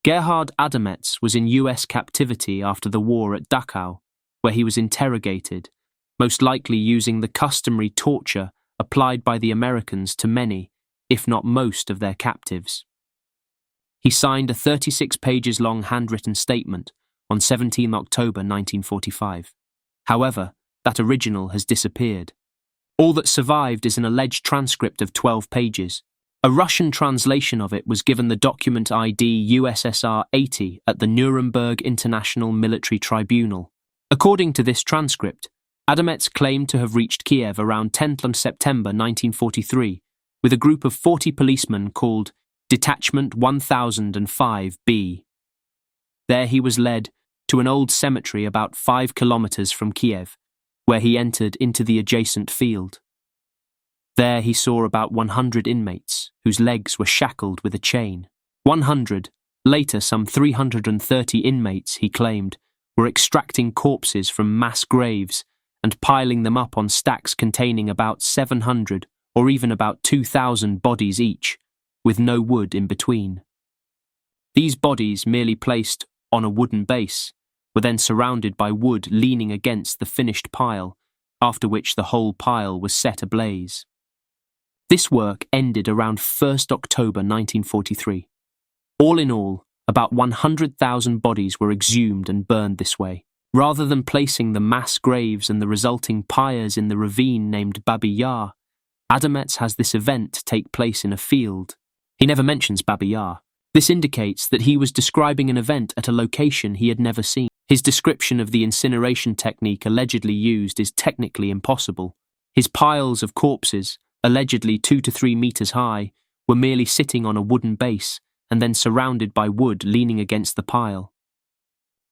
Gerhard Adametz was in US captivity after the war at Dachau, where he was interrogated, most likely using the customary torture applied by the Americans to many, if not most, of their captives. He signed a 36 pages long handwritten statement on 17 October 1945. However, that original has disappeared. All that survived is an alleged transcript of 12 pages. A Russian translation of it was given the document ID USSR 80 at the Nuremberg International Military Tribunal. According to this transcript, Adametz claimed to have reached Kiev around 10th September 1943 with a group of 40 policemen called Detachment 1005B. There he was led to an old cemetery about 5 kilometers from Kiev, where he entered into the adjacent field. There he saw about 100 inmates, whose legs were shackled with a chain. 100, later some 330 inmates, he claimed, were extracting corpses from mass graves and piling them up on stacks containing about 700 or even about 2,000 bodies each, with no wood in between. These bodies, merely placed on a wooden base, were then surrounded by wood leaning against the finished pile, after which the whole pile was set ablaze. This work ended around 1st October 1943. All in all, about 100,000 bodies were exhumed and burned this way. Rather than placing the mass graves and the resulting pyres in the ravine named Babi Yar, Adametz has this event take place in a field. He never mentions Babi Yar. This indicates that he was describing an event at a location he had never seen. His description of the incineration technique allegedly used is technically impossible. His piles of corpses, allegedly 2 to 3 meters high, were merely sitting on a wooden base and then surrounded by wood leaning against the pile.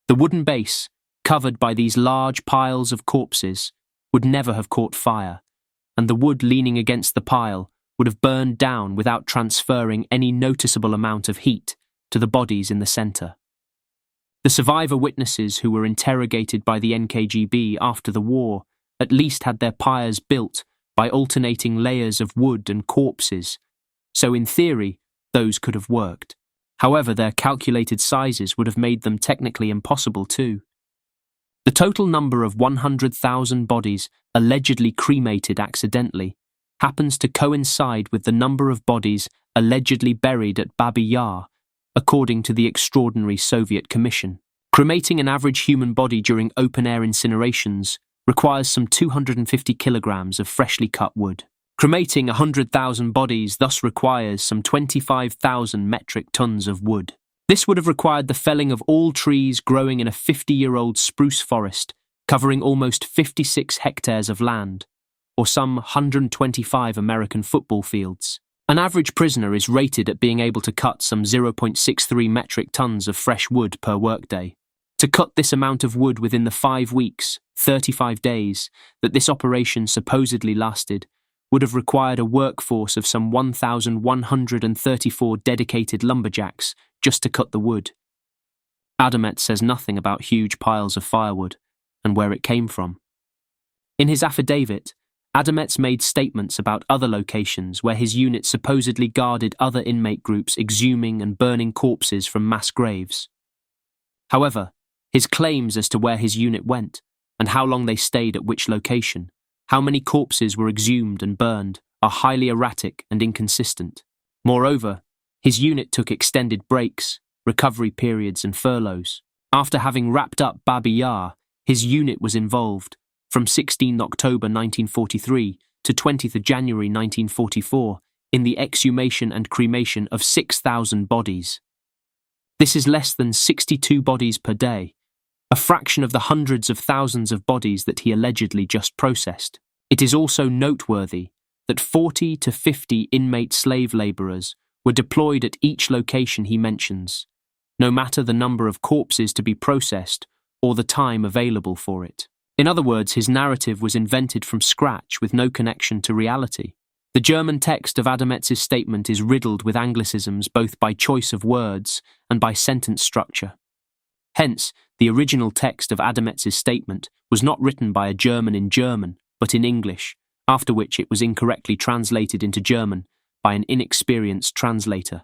The wooden base, covered by these large piles of corpses, would never have caught fire, and the wood leaning against the pile would have burned down without transferring any noticeable amount of heat to the bodies in the center. The survivor witnesses who were interrogated by the NKGB after the war at least had their pyres built by alternating layers of wood and corpses, so in theory, those could have worked. However, their calculated sizes would have made them technically impossible too. The total number of 100,000 bodies allegedly cremated accidentally happens to coincide with the number of bodies allegedly buried at Babi Yar, according to the Extraordinary Soviet Commission. Cremating an average human body during open-air incinerations requires some 250 kilograms of freshly cut wood. Cremating 100,000 bodies thus requires some 25,000 metric tons of wood. This would have required the felling of all trees growing in a 50-year-old spruce forest, covering almost 56 hectares of land, or some 125 American football fields. An average prisoner is rated at being able to cut some 0.63 metric tons of fresh wood per workday. To cut this amount of wood within the 5 weeks, 35 days, that this operation supposedly lasted, would have required a workforce of some 1,134 dedicated lumberjacks just to cut the wood. Adametz says nothing about huge piles of firewood and where it came from. In his affidavit, Adametz made statements about other locations where his unit supposedly guarded other inmate groups exhuming and burning corpses from mass graves. However, his claims as to where his unit went and how long they stayed at which location, how many corpses were exhumed and burned, are highly erratic and inconsistent. Moreover, his unit took extended breaks, recovery periods and furloughs. After having wrapped up Babi Yar, his unit was involved, from 16 October 1943 to 20th January 1944, in the exhumation and cremation of 6,000 bodies. This is less than 62 bodies per day, a fraction of the hundreds of thousands of bodies that he allegedly just processed. It is also noteworthy that 40 to 50 inmate slave labourers were deployed at each location he mentions, no matter the number of corpses to be processed or the time available for it. In other words, his narrative was invented from scratch with no connection to reality. The German text of Adametz's statement is riddled with anglicisms both by choice of words and by sentence structure. Hence, the original text of Adametz's statement was not written by a German in German, but in English, after which it was incorrectly translated into German by an inexperienced translator.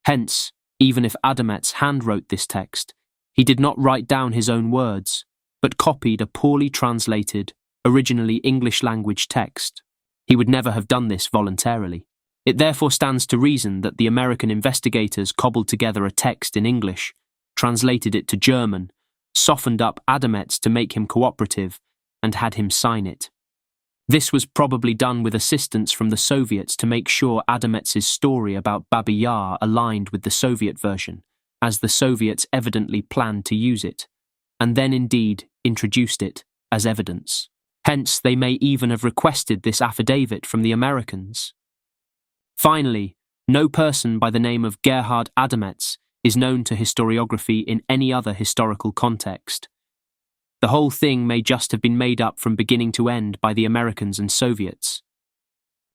Hence, Even if Adametz handwrote this text, he did not write down his own words, but copied a poorly translated, originally English-language text. He would never have done this voluntarily. It therefore stands to reason that the American investigators cobbled together a text in English, translated it to German, softened up Adametz to make him cooperative, and had him sign it. This was probably done with assistance from the Soviets to make sure Adametz's story about Babi Yar aligned with the Soviet version, as the Soviets evidently planned to use it, and then indeed introduced it as evidence. Hence, they may even have requested this affidavit from the Americans. Finally, no person by the name of Gerhard Adametz is known to historiography in any other historical context. The whole thing may just have been made up from beginning to end by the Americans and Soviets.